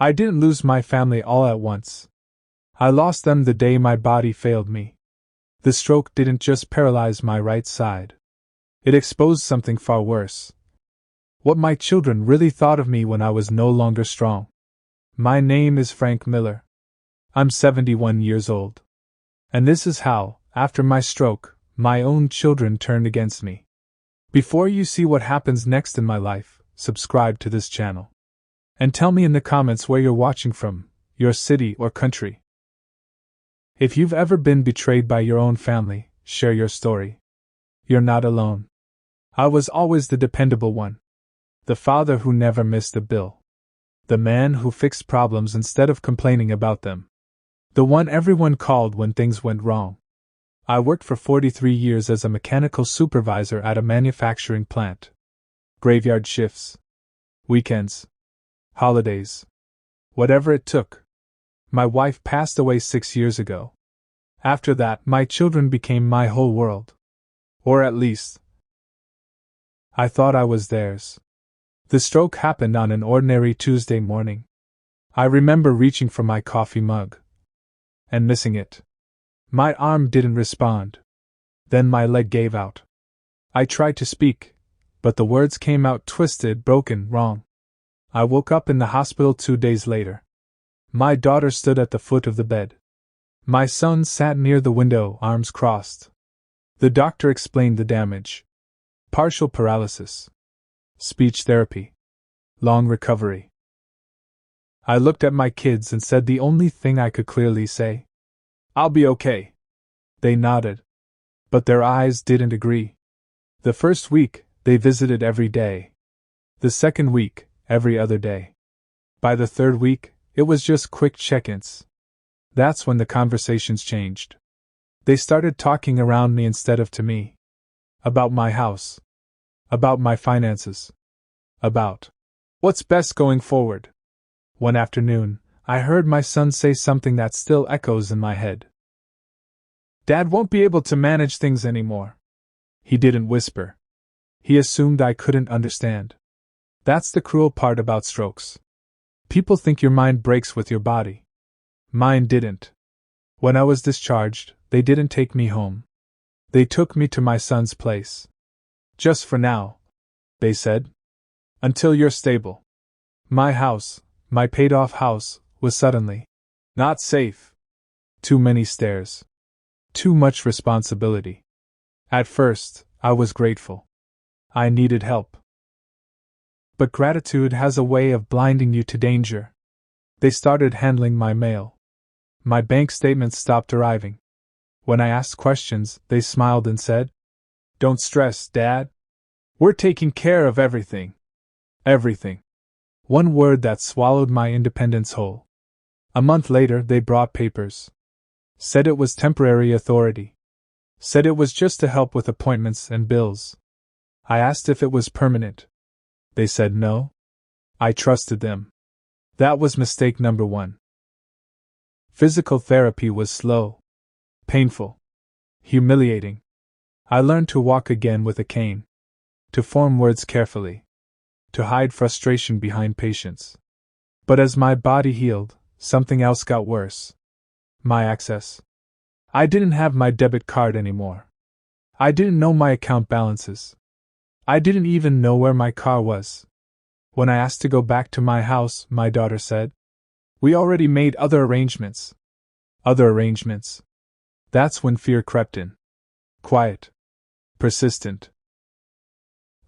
I didn't lose my family all at once. I lost them the day my body failed me. The stroke didn't just paralyze my right side. It exposed something far worse. What my children really thought of me when I was no longer strong. My name is Frank Miller. I'm 71 years old. And this is how, after my stroke, my own children turned against me. Before you see what happens next in my life, subscribe to this channel. And tell me in the comments where you're watching from, your city or country. If you've ever been betrayed by your own family, share your story. You're not alone. I was always the dependable one. The father who never missed a bill. The man who fixed problems instead of complaining about them. The one everyone called when things went wrong. I worked for 43 years as a mechanical supervisor at a manufacturing plant. Graveyard shifts. Weekends. Holidays. Whatever it took. My wife passed away 6 years ago. After that, my children became my whole world. Or at least, I thought I was theirs. The stroke happened on an ordinary Tuesday morning. I remember reaching for my coffee mug. And missing it. My arm didn't respond. Then my leg gave out. I tried to speak, but the words came out twisted, broken, wrong. I woke up in the hospital 2 days later. My daughter stood at the foot of the bed. My son sat near the window, arms crossed. The doctor explained the damage. Partial paralysis. Speech therapy. Long recovery. I looked at my kids and said the only thing I could clearly say. I'll be okay. They nodded. But their eyes didn't agree. The first week, they visited every day. The second week, every other day. By the third week, it was just quick check-ins. That's when the conversations changed. They started talking around me instead of to me. About my house. About my finances. About what's best going forward. One afternoon, I heard my son say something that still echoes in my head. Dad won't be able to manage things anymore. He didn't whisper. He assumed I couldn't understand. That's the cruel part about strokes. People think your mind breaks with your body. Mine didn't. When I was discharged, they didn't take me home. They took me to my son's place. Just for now, they said. Until you're stable. My house, my paid-off house, was suddenly not safe. Too many stairs. Too much responsibility. At first, I was grateful. I needed help. But gratitude has a way of blinding you to danger. They started handling my mail. My bank statements stopped arriving. When I asked questions, they smiled and said, "Don't stress, Dad. We're taking care of everything." Everything. One word that swallowed my independence whole. A month later, they brought papers. Said it was temporary authority. Said it was just to help with appointments and bills. I asked if it was permanent. They said no. I trusted them. That was mistake number 1. Physical therapy was slow. Painful. Humiliating. I learned to walk again with a cane. To form words carefully. To hide frustration behind patience. But as my body healed, something else got worse. My access. I didn't have my debit card anymore. I didn't know my account balances. I didn't even know where my car was. When I asked to go back to my house, my daughter said, "We already made other arrangements." Other arrangements. That's when fear crept in. Quiet. Persistent.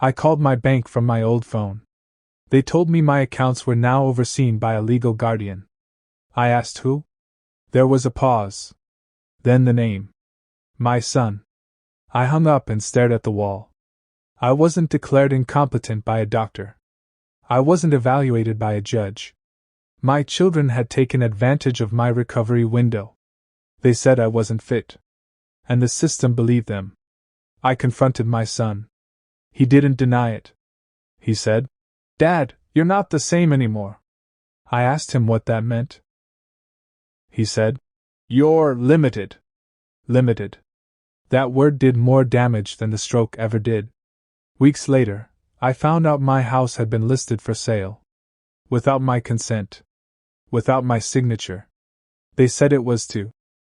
I called my bank from my old phone. They told me my accounts were now overseen by a legal guardian. I asked who? There was a pause. Then the name. My son. I hung up and stared at the wall. I wasn't declared incompetent by a doctor. I wasn't evaluated by a judge. My children had taken advantage of my recovery window. They said I wasn't fit. And the system believed them. I confronted my son. He didn't deny it. He said, "Dad, you're not the same anymore." I asked him what that meant. He said, "You're limited." Limited. That word did more damage than the stroke ever did. Weeks later, I found out my house had been listed for sale. Without my consent. without my signature. They said it was to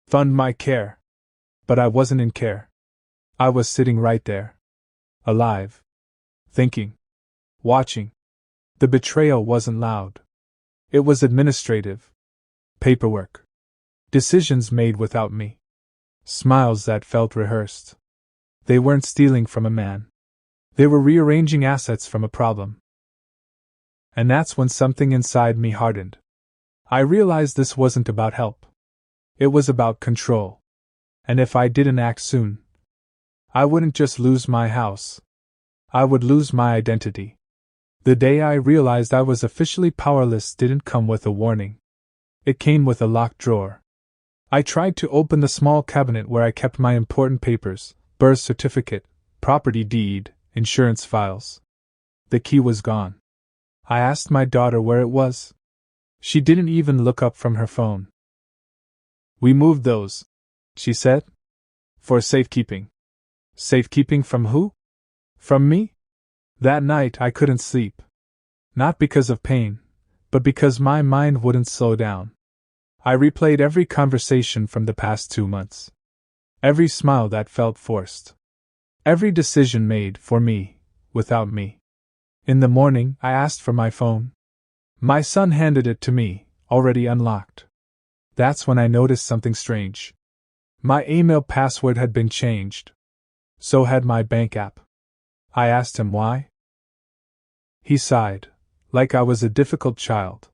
fund my care. But I wasn't in care. I was sitting right there. Alive. Thinking. Watching. The betrayal wasn't loud. It was administrative. Paperwork. Decisions made without me. Smiles that felt rehearsed. They weren't stealing from a man. They were rearranging assets from a problem. And that's when something inside me hardened. I realized this wasn't about help. It was about control. And if I didn't act soon, I wouldn't just lose my house. I would lose my identity. The day I realized I was officially powerless didn't come with a warning. It came with a locked drawer. I tried to open the small cabinet where I kept my important papers, birth certificate, property deed, insurance files. The key was gone. I asked my daughter where it was. She didn't even look up from her phone. "We moved those," she said. "For safekeeping." Safekeeping from who? From me? That night I couldn't sleep. Not because of pain, but because my mind wouldn't slow down. I replayed every conversation from the past 2 months. Every smile that felt forced. Every decision made for me, without me. In the morning, I asked for my phone. My son handed it to me, already unlocked. That's when I noticed something strange. My email password had been changed. So had my bank app. I asked him why. He sighed, like I was a difficult child.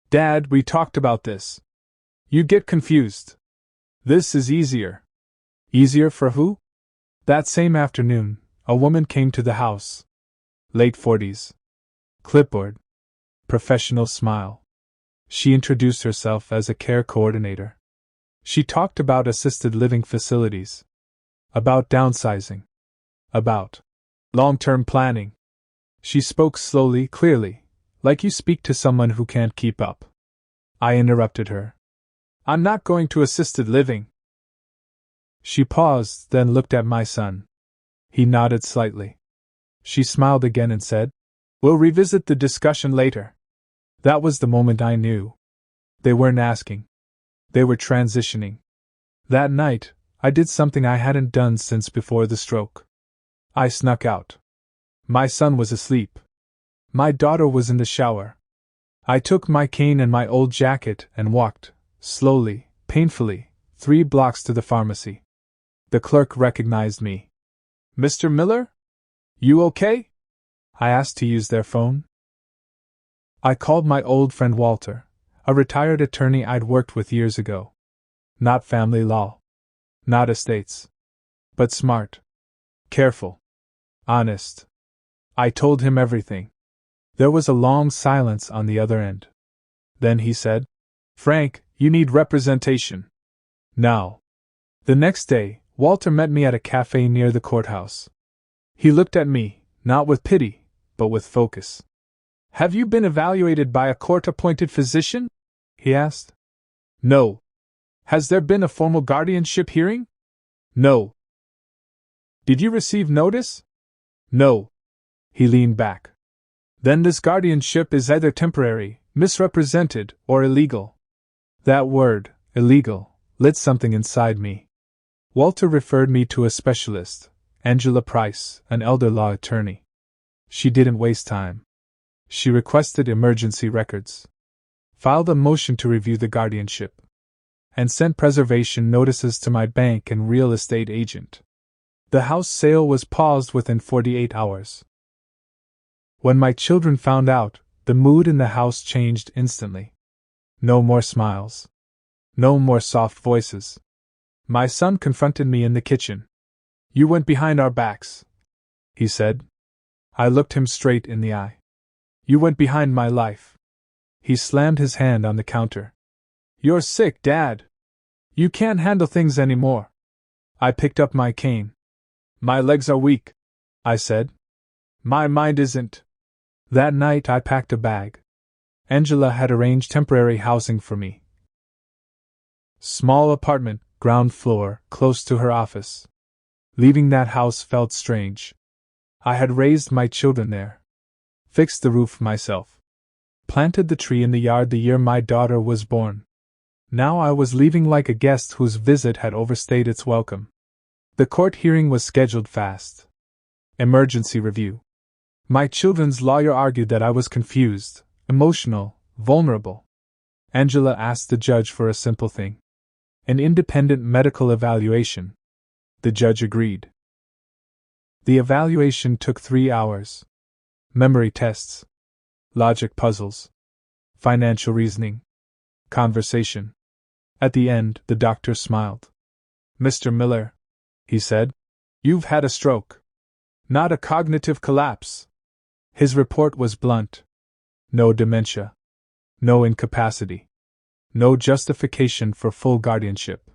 "Dad, we talked about this. You get confused. This is easier." Easier for who? That same afternoon, a woman came to the house. Late 40s. Clipboard. Professional smile. She introduced herself as a care coordinator. She talked about assisted living facilities. About downsizing. About long-term planning. She spoke slowly, clearly, like you speak to someone who can't keep up. I interrupted her. "I'm not going to assisted living." She paused, then looked at my son. He nodded slightly. She smiled again and said, "We'll revisit the discussion later." That was the moment I knew. They weren't asking. They were transitioning. That night, I did something I hadn't done since before the stroke. I snuck out. My son was asleep. My daughter was in the shower. I took my cane and my old jacket and walked, slowly, painfully, 3 blocks to the pharmacy. The clerk recognized me. "Mr. Miller? You okay?" I asked to use their phone. I called my old friend Walter, a retired attorney I'd worked with years ago. Not family law. Not estates. But smart. Careful. Honest. I told him everything. There was a long silence on the other end. Then he said, "Frank, you need representation. Now." The next day, Walter met me at a cafe near the courthouse. He looked at me, not with pity, but with focus. "Have you been evaluated by a court-appointed physician?" he asked. "No." "Has there been a formal guardianship hearing?" "No." "Did you receive notice?" "No." He leaned back. "Then this guardianship is either temporary, misrepresented, or illegal." That word, illegal, lit something inside me. Walter referred me to a specialist, Angela Price, an elder law attorney. She didn't waste time. She requested emergency records, filed a motion to review the guardianship, and sent preservation notices to my bank and real estate agent. The house sale was paused within 48 hours. When my children found out, the mood in the house changed instantly. No more smiles. No more soft voices. My son confronted me in the kitchen. "You went behind our backs," he said. I looked him straight in the eye. "You went behind my life." He slammed his hand on the counter. "You're sick, Dad. You can't handle things anymore." I picked up my cane. "My legs are weak," I said. "My mind isn't." That night I packed a bag. Angela had arranged temporary housing for me. Small apartment, ground floor, close to her office. Leaving that house felt strange. I had raised my children there. Fixed the roof myself. planted the tree in the yard the year my daughter was born. Now I was leaving like a guest whose visit had overstayed its welcome. The court hearing was scheduled fast. Emergency review. My children's lawyer argued that I was confused, emotional, vulnerable. Angela asked the judge for a simple thing: an independent medical evaluation. The judge agreed. The evaluation took 3 hours. Memory tests, logic puzzles, financial reasoning, conversation. At the end, the doctor smiled. "Mr. Miller," he said, "you've had a stroke. Not a cognitive collapse." His report was blunt. No dementia. No incapacity. No justification for full guardianship.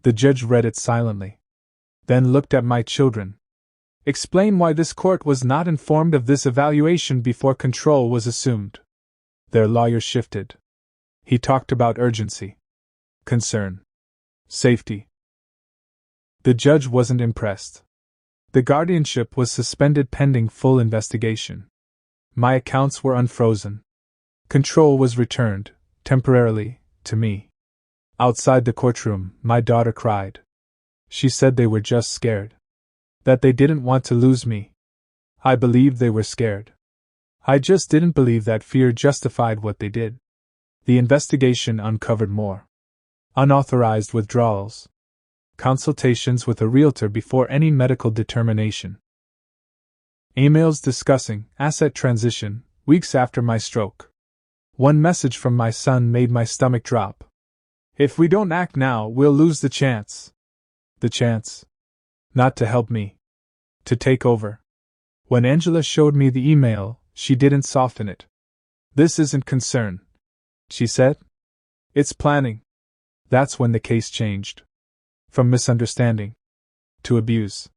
The judge read it silently. Then looked at my children. "Explain why this court was not informed of this evaluation before control was assumed." Their lawyer shifted. He talked about urgency, concern, safety. The judge wasn't impressed. The guardianship was suspended pending full investigation. My accounts were unfrozen. Control was returned, temporarily, to me. Outside the courtroom, my daughter cried. She said they were just scared. That they didn't want to lose me. I believed they were scared. I just didn't believe that fear justified what they did. The investigation uncovered more. Unauthorized withdrawals. Consultations with a realtor before any medical determination. Emails discussing asset transition, weeks after my stroke. One message from my son made my stomach drop. "If we don't act now, we'll lose the chance." The chance? Not to help me. To take over. When Angela showed me the email, she didn't soften it. "This isn't concern," she said. "It's planning." That's when the case changed. From misunderstanding to abuse.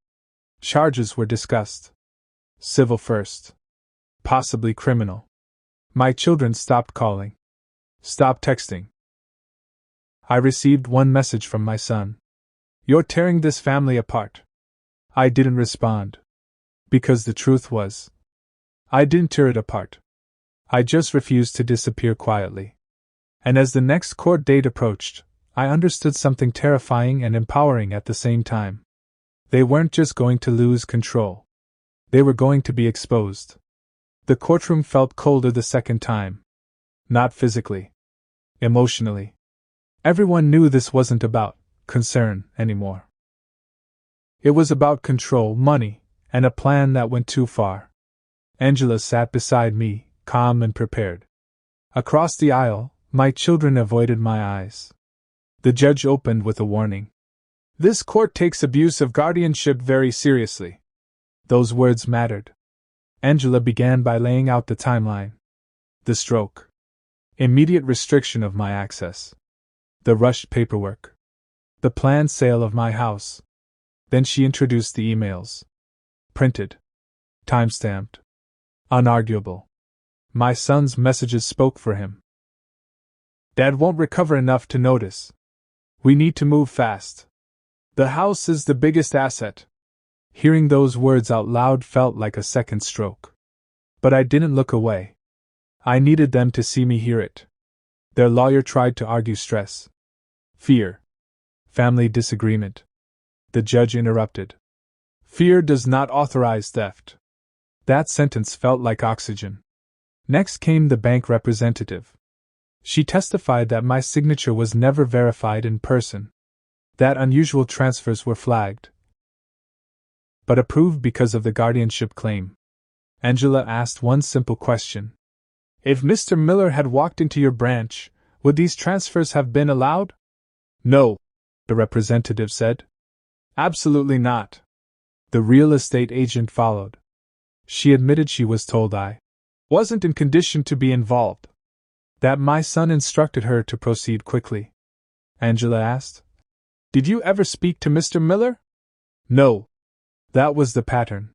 Charges were discussed. Civil first. Possibly criminal. My children stopped calling. Stopped texting. I received one message from my son. "You're tearing this family apart." I didn't respond. Because the truth was, I didn't tear it apart. I just refused to disappear quietly. And as the next court date approached, I understood something terrifying and empowering at the same time. They weren't just going to lose control. They were going to be exposed. The courtroom felt colder the second time. Not physically. Emotionally. Everyone knew this wasn't about concern anymore. It was about control, money, and a plan that went too far. Angela sat beside me, calm and prepared. Across the aisle, my children avoided my eyes. The judge opened with a warning. "This court takes abuse of guardianship very seriously." Those words mattered. Angela began by laying out the timeline. The stroke. Immediate restriction of my access. The rushed paperwork. The planned sale of my house. Then she introduced the emails. Printed. Time-stamped. Unarguable. My son's messages spoke for him. "Dad won't recover enough to notice. We need to move fast. The house is the biggest asset." Hearing those words out loud felt like a second stroke. But I didn't look away. I needed them to see me hear it. Their lawyer tried to argue stress, fear, family disagreement. The judge interrupted. "Fear does not authorize theft." That sentence felt like oxygen. Next came the bank representative. She testified that my signature was never verified in person. That unusual transfers were flagged, but approved because of the guardianship claim. Angela asked one simple question. "If Mr. Miller had walked into your branch, would these transfers have been allowed?" "No," the representative said. "Absolutely not." The real estate agent followed. She admitted she was told I wasn't in condition to be involved. That my son instructed her to proceed quickly. Angela asked, "Did you ever speak to Mr. Miller?" "No." That was the pattern.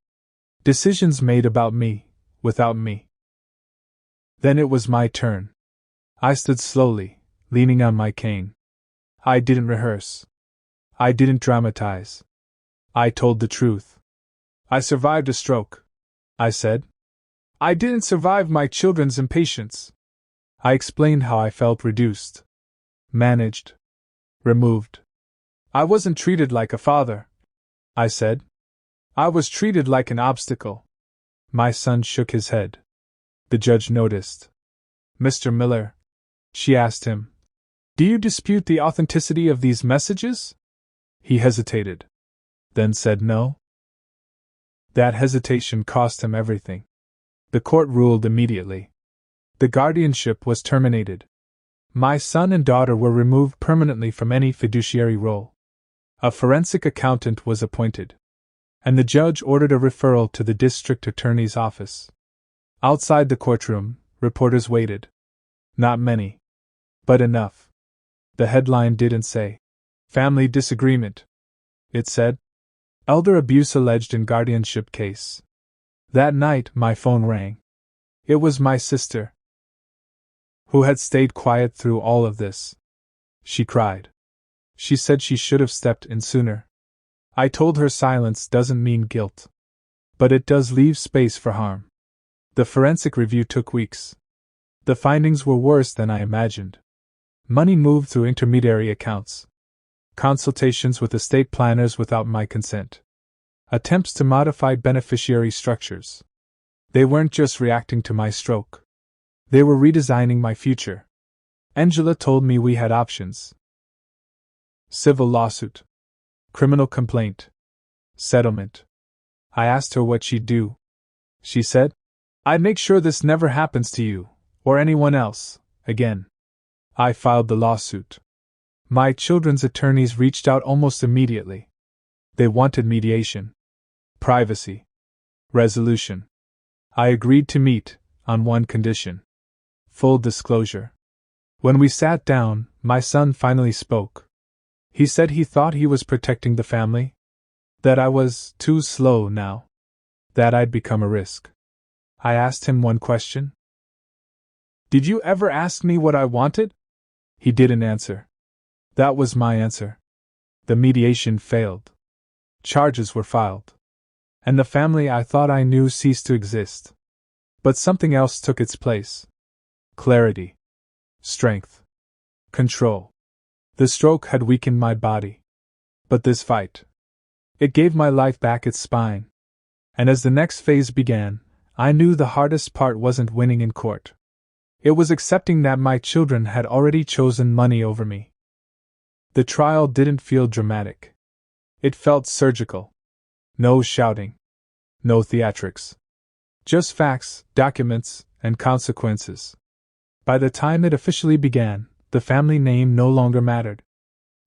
Decisions made about me, without me. Then it was my turn. I stood slowly, leaning on my cane. I didn't rehearse. I didn't dramatize. I told the truth. "I survived a stroke," I said. "I didn't survive my children's impatience." I explained how I felt reduced, managed, removed. I wasn't treated like a father, I said. I was treated like an obstacle. My son shook his head. The judge noticed. Mr. Miller, she asked him, do you dispute the authenticity of these messages? He hesitated, then said no. That hesitation cost him everything. The court ruled immediately. The guardianship was terminated. My son and daughter were removed permanently from any fiduciary role. A forensic accountant was appointed, and the judge ordered a referral to the district attorney's office. Outside the courtroom, reporters waited. Not many, but enough. The headline didn't say, "Family disagreement." It said, "Elder abuse alleged in guardianship case." That night, my phone rang. It was my sister, who had stayed quiet through all of this. She cried. She said she should have stepped in sooner. I told her silence doesn't mean guilt, but it does leave space for harm. The forensic review took weeks. The findings were worse than I imagined. Money moved through intermediary accounts. Consultations with estate planners without my consent. Attempts to modify beneficiary structures. They weren't just reacting to my stroke. They were redesigning my future. Angela told me we had options. Civil lawsuit. Criminal complaint. Settlement. I asked her what she'd do. She said, "I'd make sure this never happens to you, or anyone else, again." I filed the lawsuit. My children's attorneys reached out almost immediately. They wanted mediation, privacy, resolution. I agreed to meet, on one condition: full disclosure. When we sat down, my son finally spoke. He said he thought he was protecting the family, that I was too slow now, that I'd become a risk. I asked him one question. "Did you ever ask me what I wanted?" He didn't answer. That was my answer. The mediation failed. Charges were filed. And the family I thought I knew ceased to exist. But something else took its place. Clarity. Strength. Control. The stroke had weakened my body. But this fight, it gave my life back its spine. And as the next phase began, I knew the hardest part wasn't winning in court. It was accepting that my children had already chosen money over me. The trial didn't feel dramatic. It felt surgical. No shouting. No theatrics. Just facts, documents, and consequences. By the time it officially began, the family name no longer mattered.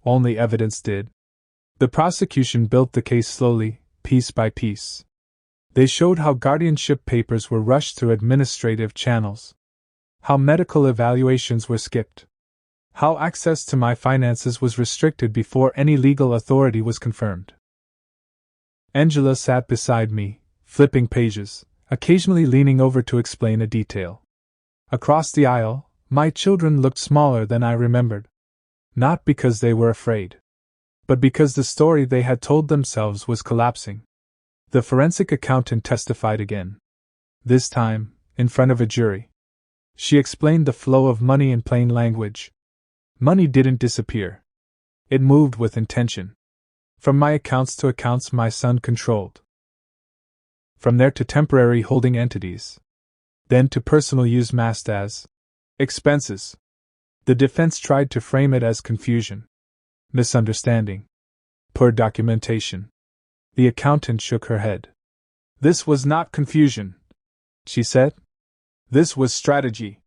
Only evidence did. The prosecution built the case slowly, piece by piece. They showed how guardianship papers were rushed through administrative channels. How medical evaluations were skipped. How access to my finances was restricted before any legal authority was confirmed. Angela sat beside me, flipping pages, occasionally leaning over to explain a detail. Across the aisle, my children looked smaller than I remembered. Not because they were afraid, but because the story they had told themselves was collapsing. The forensic accountant testified again. This time, in front of a jury. She explained the flow of money in plain language. Money didn't disappear. It moved with intention. From my accounts to accounts my son controlled. From there to temporary holding entities. Then to personal use masked as expenses. The defense tried to frame it as confusion, misunderstanding, poor documentation. The accountant shook her head. "This was not confusion," she said. "This was strategy."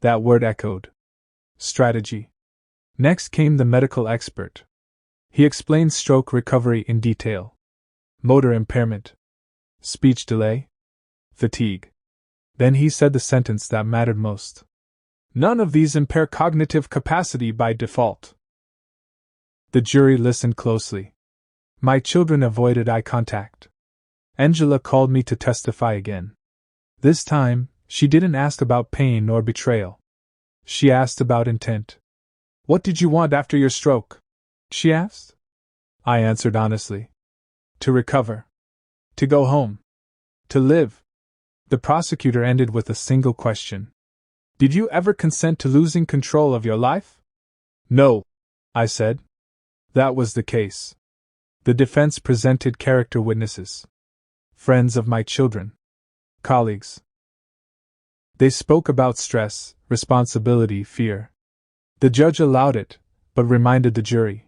That word echoed. Strategy. Next came the medical expert. He explained stroke recovery in detail. Motor impairment. Speech delay. Fatigue. Then he said the sentence that mattered most. "None of these impair cognitive capacity by default." The jury listened closely. My children avoided eye contact. Angela called me to testify again. This time, she didn't ask about pain or betrayal. She asked about intent. "What did you want after your stroke?" she asked. I answered honestly. "To recover. To go home. To live." The prosecutor ended with a single question. Did you ever consent to losing control of your life? No, I said. That was the case. The defense presented character witnesses. Friends of my children. Colleagues. They spoke about stress, responsibility, fear. The judge allowed it, but reminded the jury.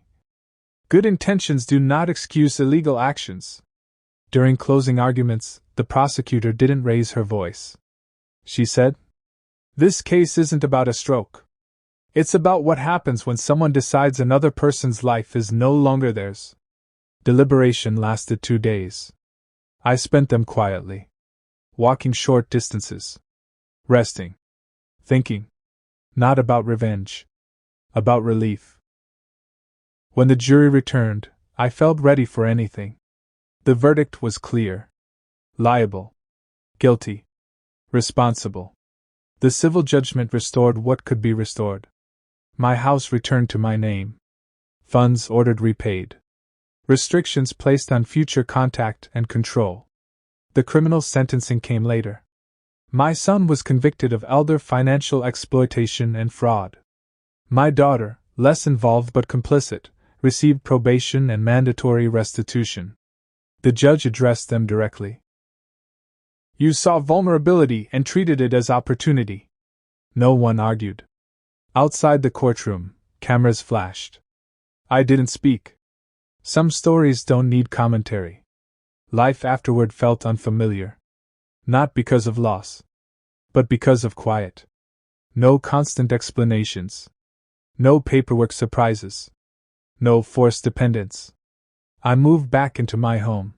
Good intentions do not excuse illegal actions. During closing arguments, the prosecutor didn't raise her voice. She said, "This case isn't about a stroke. It's about what happens when someone decides another person's life is no longer theirs." Deliberation lasted 2 days. I spent them quietly. Walking short distances. Resting. Thinking. Not about revenge. About relief. When the jury returned, I felt ready for anything. The verdict was clear. Liable. Guilty. Responsible. The civil judgment restored what could be restored. My house returned to my name. Funds ordered repaid. Restrictions placed on future contact and control. The criminal sentencing came later. My son was convicted of elder financial exploitation and fraud. My daughter, less involved but complicit, received probation and mandatory restitution. The judge addressed them directly. "You saw vulnerability and treated it as opportunity." No one argued. Outside the courtroom, cameras flashed. I didn't speak. Some stories don't need commentary. Life afterward felt unfamiliar. Not because of loss, but because of quiet. No constant explanations. No paperwork surprises. No forced dependence. I moved back into my home.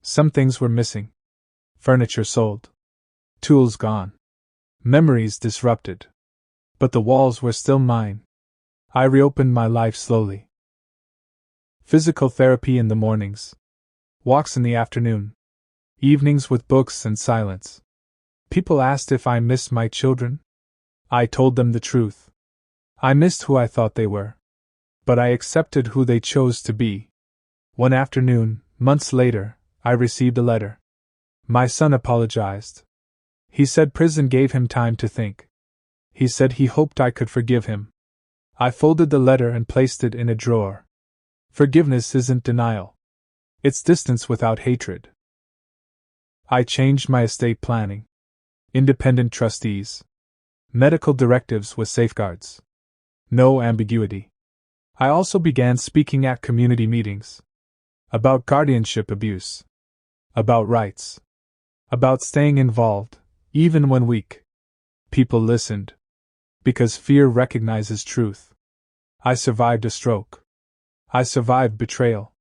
Some things were missing. Furniture sold. Tools gone. Memories disrupted. But the walls were still mine. I reopened my life slowly. Physical therapy in the mornings. Walks in the afternoon. Evenings with books and silence. People asked if I missed my children. I told them the truth. I missed who I thought they were. But I accepted who they chose to be. One afternoon, months later, I received a letter. My son apologized. He said prison gave him time to think. He said he hoped I could forgive him. I folded the letter and placed it in a drawer. Forgiveness isn't denial. It's distance without hatred. I changed my estate planning. Independent trustees. Medical directives with safeguards. No ambiguity. I also began speaking at community meetings. About guardianship abuse. About rights. About staying involved, even when weak. People listened. Because fear recognizes truth. I survived a stroke. I survived betrayal.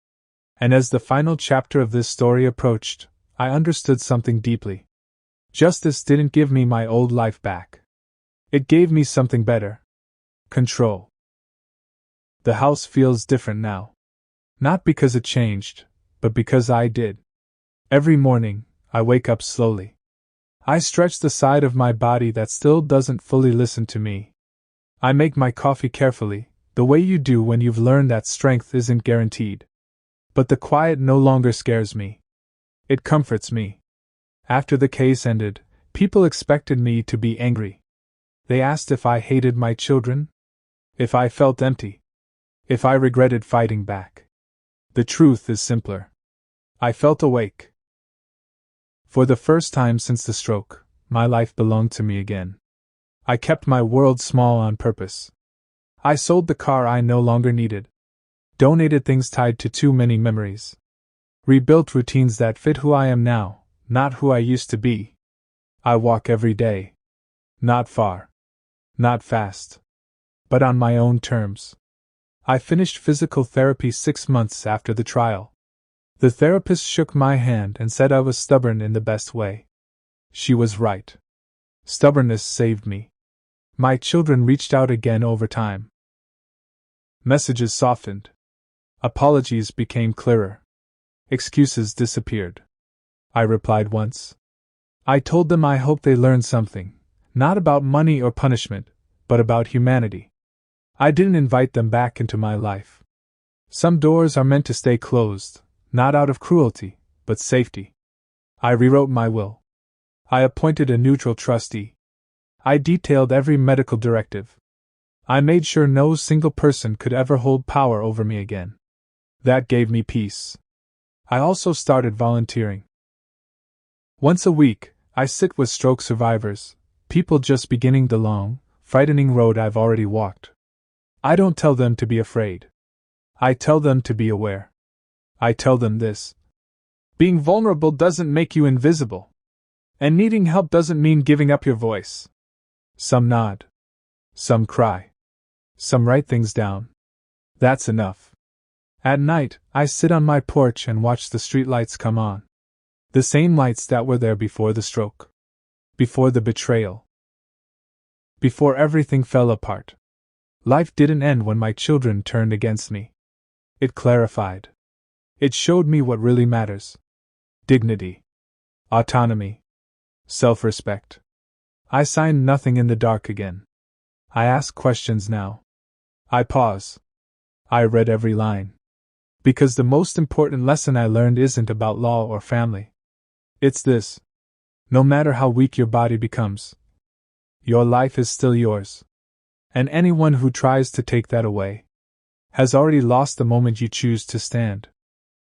And as the final chapter of this story approached, I understood something deeply. Justice didn't give me my old life back. It gave me something better. Control. The house feels different now. Not because it changed, but because I did. Every morning, I wake up slowly. I stretch the side of my body that still doesn't fully listen to me. I make my coffee carefully, the way you do when you've learned that strength isn't guaranteed. But the quiet no longer scares me. It comforts me. After the case ended, people expected me to be angry. They asked if I hated my children, if I felt empty, if I regretted fighting back. The truth is simpler. I felt awake. For the first time since the stroke, my life belonged to me again. I kept my world small on purpose. I sold the car I no longer needed. Donated things tied to too many memories. Rebuilt routines that fit who I am now, not who I used to be. I walk every day. Not far. Not fast. But on my own terms. I finished physical therapy 6 months after the trial. The therapist shook my hand and said I was stubborn in the best way. She was right. Stubbornness saved me. My children reached out again over time. Messages softened. Apologies became clearer. Excuses disappeared. I replied once. I told them I hoped they learned something, not about money or punishment, but about humanity. I didn't invite them back into my life. Some doors are meant to stay closed, not out of cruelty, but safety. I rewrote my will. I appointed a neutral trustee. I detailed every medical directive. I made sure no single person could ever hold power over me again. That gave me peace. I also started volunteering. Once a week, I sit with stroke survivors, people just beginning the long, frightening road I've already walked. I don't tell them to be afraid. I tell them to be aware. I tell them this: being vulnerable doesn't make you invisible. And needing help doesn't mean giving up your voice. Some nod. Some cry. Some write things down. That's enough. At night, I sit on my porch and watch the streetlights come on. The same lights that were there before the stroke. Before the betrayal. Before everything fell apart. Life didn't end when my children turned against me. It clarified. It showed me what really matters. Dignity. Autonomy. Self-respect. I signed nothing in the dark again. I ask questions now. I pause. I read every line. Because the most important lesson I learned isn't about law or family. It's this: no matter how weak your body becomes, your life is still yours. And anyone who tries to take that away has already lost the moment you choose to stand.